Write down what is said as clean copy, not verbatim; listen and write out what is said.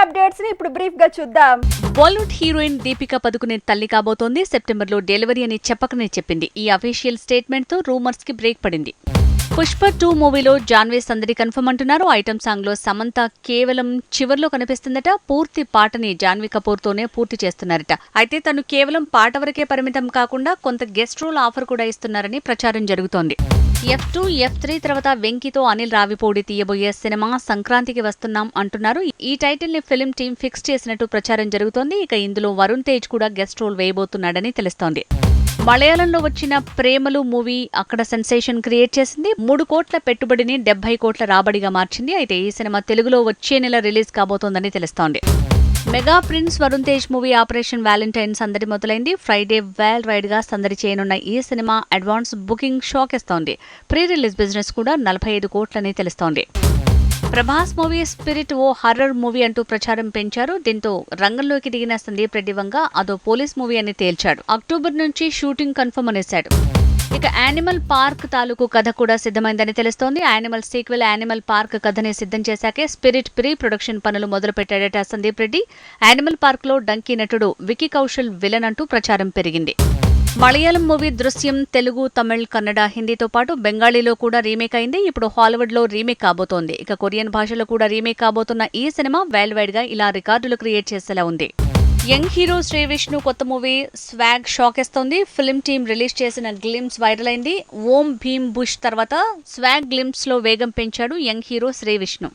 Updates ని ఇప్పుడు brief గా చూద్దాం. బాలీవుడ్ హీరోయిన్ దీపికా పదుకునే తల్లి కాబోతోంది. సెప్టెంబర్లో డెలివరీ అని చెప్పకనే చెప్పింది. ఈ అఫీషియల్ స్టేట్మెంట్ తో రూమర్స్ కి బ్రేక్ పడింది. పుష్ప 2 మూవీలో జాన్వీ సందడి కన్ఫర్మ్ అంటున్నారు. ఐటమ్ సాంగ్ లో సమంత కేవలం చివర్లో కనిపిస్తుందట. పూర్తి పాటని జాన్వీ కపూర్ తోనే పూర్తి చేస్తున్నారట. అయితే తను కేవలం పాట వరకే పరిమితం కాకుండా కొంత గెస్ట్ రోల్ ఆఫర్ కూడా ఇస్తున్నారని ప్రచారం జరుగుతోంది. F2, F3 తర్వాత వెంకీతో అనిల్ రావిపూడి తీయబోయే సినిమా సంక్రాంతికి వస్తున్నాం అంటున్నారు. ఈ టైటిల్ ని ఫిల్మ్ టీం ఫిక్స్ చేసినట్టు ప్రచారం జరుగుతోంది. ఇక ఇందులో వరుణ్ తేజ్ కూడా గెస్ట్ రోల్ వేయబోతున్నాడని తెలుస్తోంది. మలయాళంలో వచ్చిన ప్రేమలు మూవీ అక్కడ సెన్సేషన్ క్రియేట్ చేసింది. 3 కోట్ల పెట్టుబడిని 70 కోట్ల రాబడిగా మార్చింది. అయితే ఈ సినిమా తెలుగులో వచ్చే నెల రిలీజ్ కాబోతోందని తెలుస్తోంది. Mega prince Varun Tej movie operation Valentine సందడి మొదలైంది. ఫ్రైడే వేల్ రైడ్ గా సందడి చేయనున్న ఈ సినిమా అడ్వాన్స్ బుకింగ్ షాక్ ఇస్తోంది. ప్రీ రిలీజ్ బిజినెస్ కూడా 45 కోట్లని తెలుస్తోంది. ప్రభాస్ మూవీ స్పిరిట్ ఓ హర్రర్ మూవీ అంటూ ప్రచారం పెంచారు. దీంతో రంగంలోకి దిగిన సందీప్ రెడ్డి వంగ అదో పోలీస్ మూవీ అని తేల్చాడు. అక్టోబర్ నుంచి షూటింగ్ కన్ఫర్మ్ అనేశాడు. ఇక యానిమల్ పార్క్ తాలూకు కథ కూడా సిద్ధమైందని తెలుస్తోంది. యానిమల్ సీక్వెల్ యానిమల్ పార్క్ కథని సిద్ధం చేశాకే స్పిరిట్ ప్రీ ప్రొడక్షన్ పనులు మొదలు పెట్టాడట సందీప్ రెడ్డి. యానిమల్ పార్క్ లో డంకీ నటుడు వికీ కౌశల్ విలన్ అంటూ ప్రచారం పెరిగింది. మలయాళం మూవీ దృశ్యం తెలుగు, తమిళ్, కన్నడ, హిందీతో పాటు బెంగాలీలో కూడా రీమేక్ అయింది. ఇప్పుడు హాలీవుడ్ లో రీమేక్ కాబోతోంది. ఇక కొరియన్ భాషలో కూడా రీమేక్ కాబోతున్న ఈ సినిమా వరల్డ్ వైడ్ గా ఇలా రికార్డులు క్రియేట్ చేసేలా ఉంది. యంగ్ హీరో శ్రీ విష్ణు కొత్త మూవీ స్వాగ్ షాక్ ఇస్తోంది. ఫిల్మ్ టీం రిలీజ్ చేసిన గ్లిమ్స్ వైరల్ అయింది. ఓం భీమ్ బుష్ తర్వాత స్వాగ్ గ్లిమ్స్ లో వేగం పెంచాడు యంగ్ హీరో శ్రీ విష్ణు.